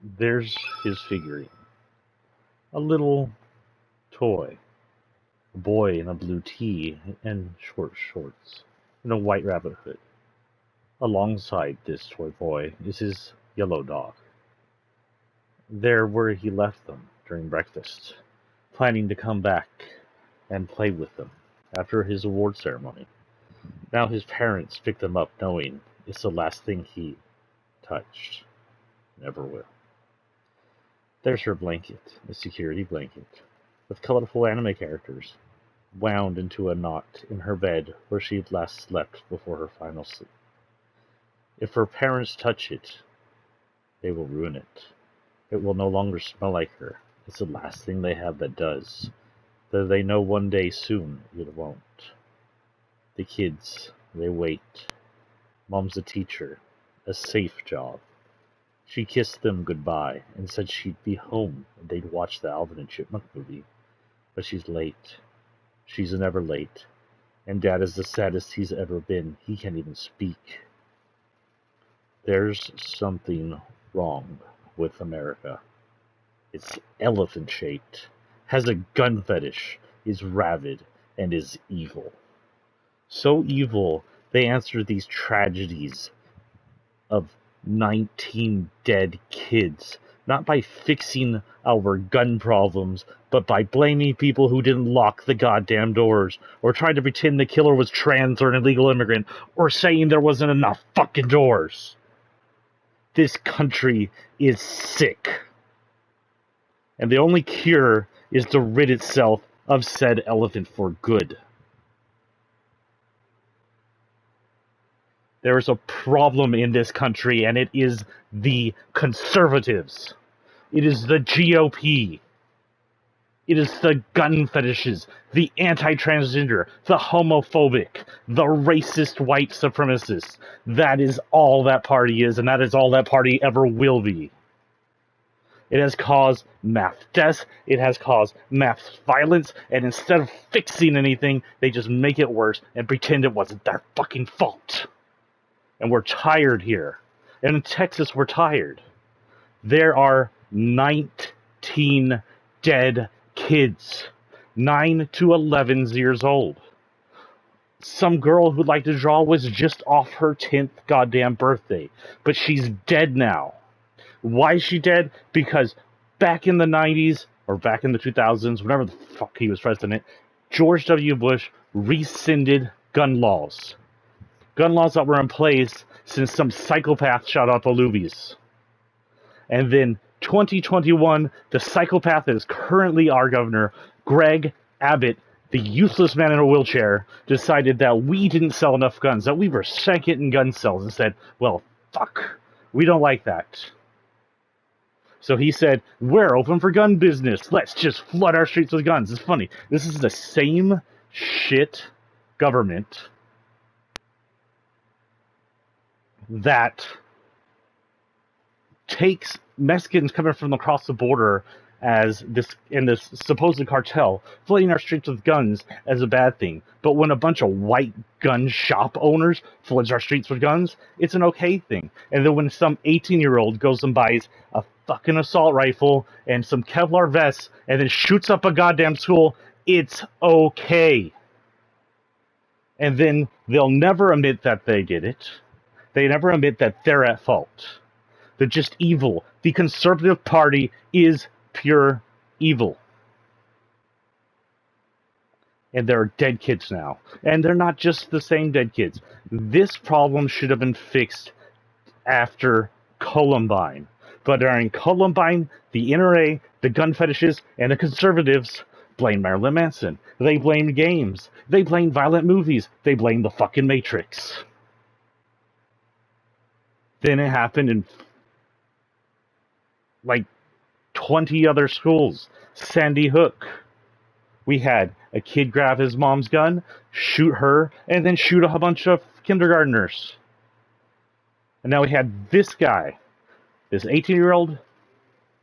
There's his figurine. A little toy. A boy in a blue tee and short shorts, and a white rabbit hood. Alongside this toy boy is his yellow dog. They're where he left them during breakfast, planning to come back and play with them after his award ceremony. Now his parents pick them up knowing it's the last thing he touched. Never will. There's her blanket, a security blanket, with colorful anime characters, wound into a knot in her bed where she'd last slept before her final sleep. If her parents touch it, they will ruin it. It will no longer smell like her. It's the last thing they have that does. Though they know one day soon it won't. The kids, they wait. Mom's a teacher. A safe job. She kissed them goodbye and said she'd be home and they'd watch the Alvin and Chipmunk movie. But she's late. She's never late. And Dad is the saddest he's ever been. He can't even speak. There's something wrong with America. It's elephant-shaped, has a gun fetish, is rabid, and is evil. So evil, they answer these tragedies of 19 dead kids, not by fixing our gun problems, but by blaming people who didn't lock the goddamn doors, or trying to pretend the killer was trans or an illegal immigrant, or saying there wasn't enough fucking doors. This country is sick. And the only cure is to rid itself of said elephant for good. There is a problem in this country, and it is the conservatives. It is the GOP. It is the gun fetishes, the anti-transgender, the homophobic, the racist white supremacists. That is all that party is, and that is all that party ever will be. It has caused mass deaths, it has caused mass violence, and instead of fixing anything, they just make it worse and pretend it wasn't their fucking fault. And we're tired here. And in Texas, we're tired. There are 19 dead kids, 9 to 11 years old. Some girl who'd like to draw was just off her 10th goddamn birthday, but she's dead now. Why is she dead? Because back in the 90s, or back in the 2000s, whenever the fuck he was president, George W. Bush rescinded gun laws. Gun laws that were in place since some psychopath shot up Olubi's. And then 2021, the psychopath that is currently our governor, Greg Abbott, the useless man in a wheelchair, decided that we didn't sell enough guns, that we were second in gun sales, and said, well, fuck, we don't like that. So he said, we're open for gun business. Let's just flood our streets with guns. It's funny. This is the same shit government that takes Mexicans coming from across the border as this supposed cartel, flooding our streets with guns as a bad thing. But when a bunch of white gun shop owners floods our streets with guns, it's an okay thing. And then when some 18-year-old goes and buys a fucking assault rifle and some Kevlar vests and then shoots up a goddamn school, it's okay. And then they'll never admit that they did it. They never admit that they're at fault. They're just evil. The Conservative Party is pure evil. And there are dead kids now. And they're not just the same dead kids. This problem should have been fixed after Columbine. But during Columbine, the NRA, the gun fetishes, and the conservatives blamed Marilyn Manson. They blamed games. They blamed violent movies. They blamed the fucking Matrix. Then it happened in like 20 other schools. Sandy Hook. We had a kid grab his mom's gun, shoot her, and then shoot a bunch of kindergartners. And now we had this guy, this 18-year-old,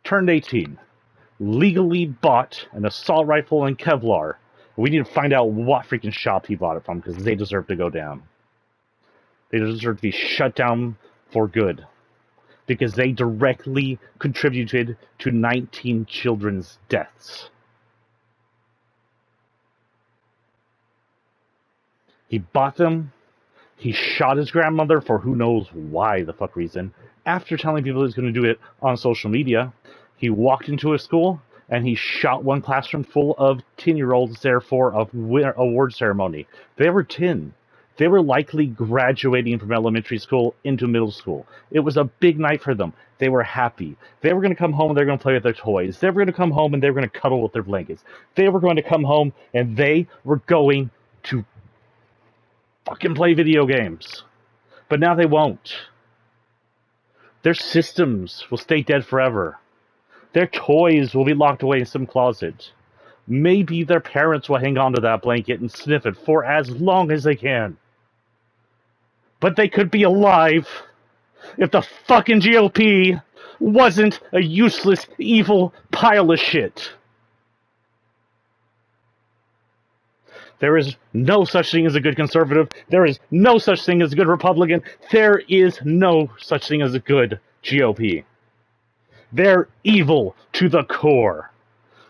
turned 18, legally bought an assault rifle and Kevlar. We need to find out what freaking shop he bought it from, because they deserve to go down. They deserve to be shut down for good. because they directly contributed to 19 children's deaths. He bought them. He shot his grandmother for who knows why the fuck reason. After telling people he was going to do it on social media, he walked into a school and he shot one classroom full of 10-year-olds there for a award ceremony. They were 10. They were likely graduating from elementary school into middle school. It was a big night for them. They were happy. They were going to come home and they were going to play with their toys. They were going to come home and they were going to cuddle with their blankets. They were going to come home and they were going to fucking play video games. But now they won't. Their systems will stay dead forever. Their toys will be locked away in some closet. Maybe their parents will hang on to that blanket and sniff it for as long as they can. But they could be alive if the fucking GOP wasn't a useless, evil pile of shit. There is no such thing as a good conservative. There is no such thing as a good Republican. There is no such thing as a good GOP. They're evil to the core.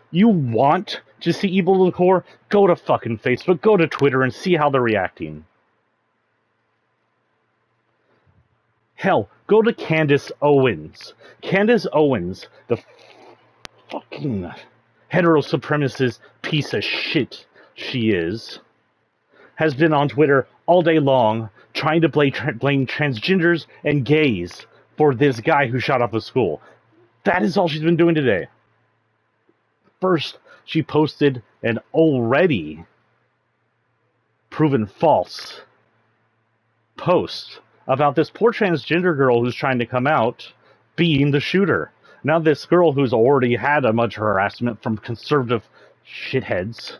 You want to see evil to the core? Go to fucking Facebook, go to Twitter, and see how they're reacting. Hell, go to Candace Owens. Candace Owens, the fucking hetero-supremacist piece of shit she is, has been on Twitter all day long trying to blame transgenders and gays for this guy who shot up a school. That is all she's been doing today. First, she posted an already proven false post about this poor transgender girl who's trying to come out being the shooter. Now this girl who's already had a bunch of harassment from conservative shitheads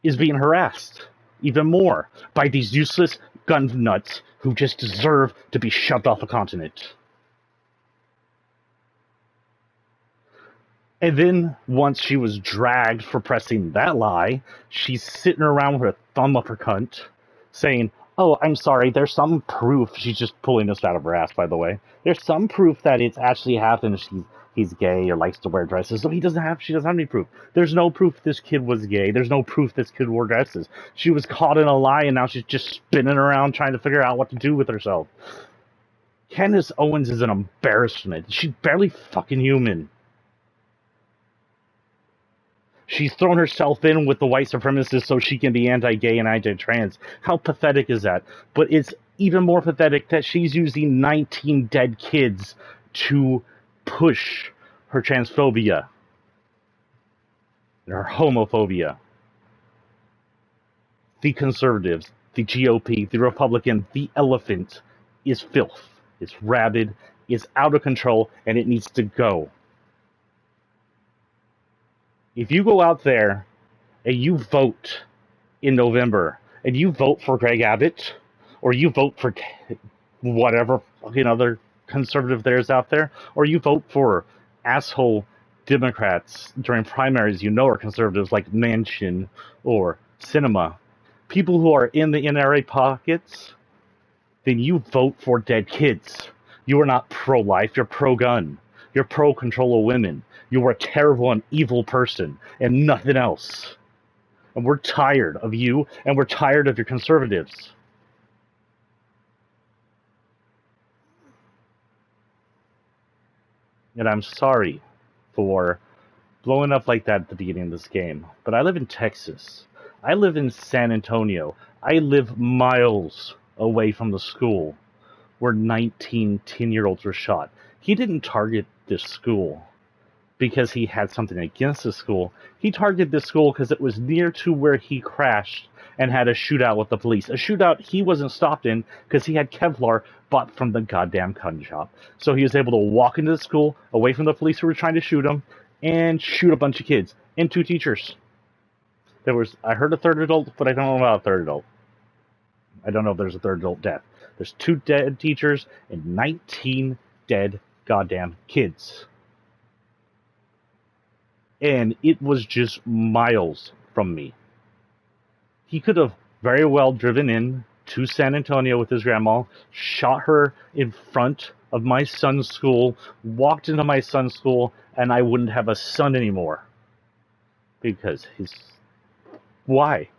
is being harassed even more by these useless gun nuts who just deserve to be shoved off a continent. And then, once she was dragged for pressing that lie, she's sitting around with her thumb up her cunt, saying, oh, I'm sorry, there's some proof. She's just pulling this out of her ass, by the way. There's some proof that it's actually happened. He's gay or likes to wear dresses. So she doesn't have any proof. There's no proof this kid was gay. There's no proof this kid wore dresses. She was caught in a lie, and now she's just spinning around trying to figure out what to do with herself. Candace Owens is an embarrassment. She's barely fucking human. She's thrown herself in with the white supremacists so she can be anti-gay and anti-trans. How pathetic is that? But it's even more pathetic that she's using 19 dead kids to push her transphobia and her homophobia. The conservatives, the GOP, the Republican, the elephant is filth. It's rabid, it's out of control, and it needs to go. If you go out there and you vote in November and you vote for Greg Abbott or you vote for whatever fucking other conservative there's out there, or you vote for asshole Democrats during primaries you know are conservatives like Manchin or Sinema, people who are in the NRA pockets, then you vote for dead kids. You are not pro-life, you're pro-gun. You're pro-control of women. You are a terrible and evil person and nothing else. And we're tired of you, and we're tired of your conservatives. And I'm sorry for blowing up like that at the beginning of this game, but I live in Texas. I live in San Antonio. I live miles away from the school where 19 10-year-olds were shot. He didn't target this school because he had something against the school. He targeted this school because it was near to where he crashed and had a shootout with the police. A shootout he wasn't stopped in because he had Kevlar bought from the goddamn gun shop. So he was able to walk into the school away from the police who were trying to shoot him and shoot a bunch of kids and 2 teachers. I heard a third adult, but I don't know about a third adult. I don't know if there's a third adult death. There's 2 dead teachers and 19 dead goddamn kids. And it was just miles from me. He could have very well driven in to San Antonio with his grandma, shot her in front of my son's school, walked into my son's school, and I wouldn't have a son anymore. Because why?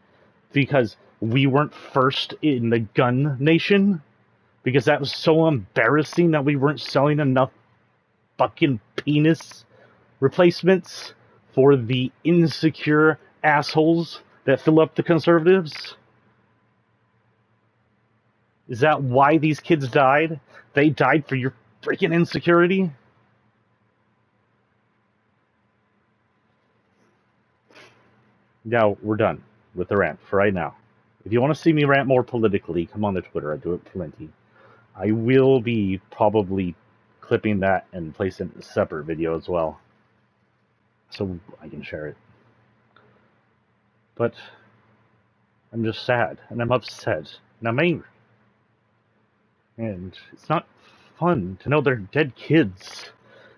Because we weren't first in the gun nation? Because that was so embarrassing that we weren't selling enough fucking penis replacements for the insecure assholes that fill up the conservatives? Is that why these kids died? They died for your freaking insecurity? Now, we're done with the rant for right now. If you want to see me rant more politically, come on to Twitter. I do it plenty. I will be probably clipping that and placing a separate video as well, so I can share it. But I'm just sad, and I'm upset, and I'm angry. And it's not fun to know they're dead kids.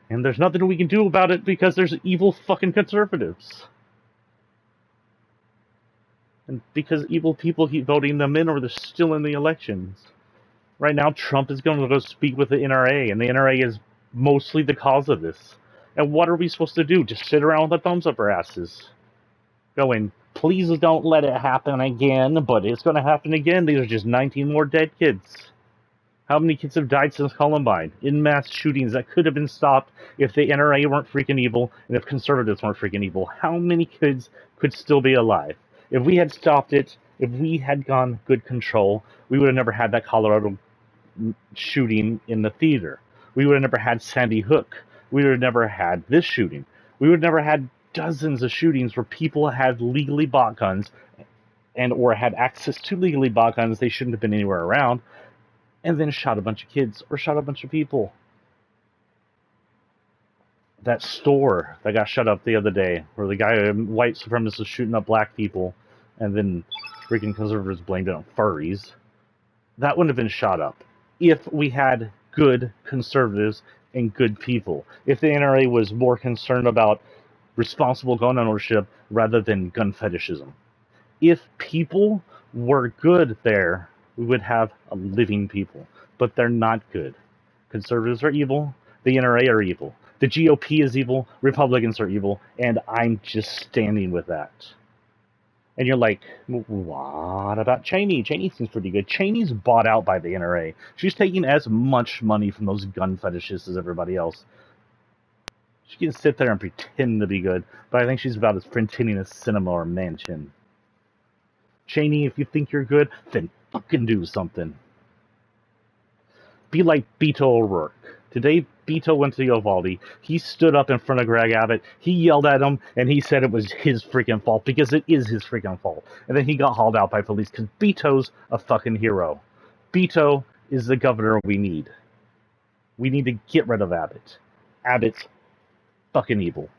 And there's nothing we can do about it because there's evil fucking conservatives. And because evil people keep voting them in or they're still in the elections. Right now, Trump is going to go speak with the NRA, and the NRA is mostly the cause of this. And what are we supposed to do? Just sit around with the thumbs up our asses? Going, please don't let it happen again, but it's going to happen again. These are just 19 more dead kids. How many kids have died since Columbine? In mass shootings that could have been stopped if the NRA weren't freaking evil and if conservatives weren't freaking evil. How many kids could still be alive? If we had stopped it, if we had gone good control, we would have never had that Colorado shooting in the theater. We would have never had Sandy Hook. We would have never had this shooting. We would have never had dozens of shootings where people had legally bought guns and or had access to legally bought guns they shouldn't have been anywhere around, and then shot a bunch of kids or shot a bunch of people. That store that got shut up the other day, where the guy, white supremacist, was shooting up black people, and then freaking conservatives blamed it on furries. That wouldn't have been shot up if we had good conservatives and good people. If the NRA was more concerned about responsible gun ownership rather than gun fetishism. If people were good there, we would have a living people. But they're not good. Conservatives are evil. The NRA are evil. The GOP is evil. Republicans are evil. And I'm just standing with that. And you're like, what about Cheney? Cheney seems pretty good. Cheney's bought out by the NRA. She's taking as much money from those gun fetishists as everybody else. She can sit there and pretend to be good, but I think she's about as pretending as Cinema or Manchin. Cheney, if you think you're good, then fucking do something. Be like Beto O'Rourke. Today, Beto went to Uvalde. He stood up in front of Greg Abbott. He yelled at him, and he said it was his freaking fault, because it is his freaking fault. And then he got hauled out by police, because Beto's a fucking hero. Beto is the governor we need. We need to get rid of Abbott. Abbott's fucking evil.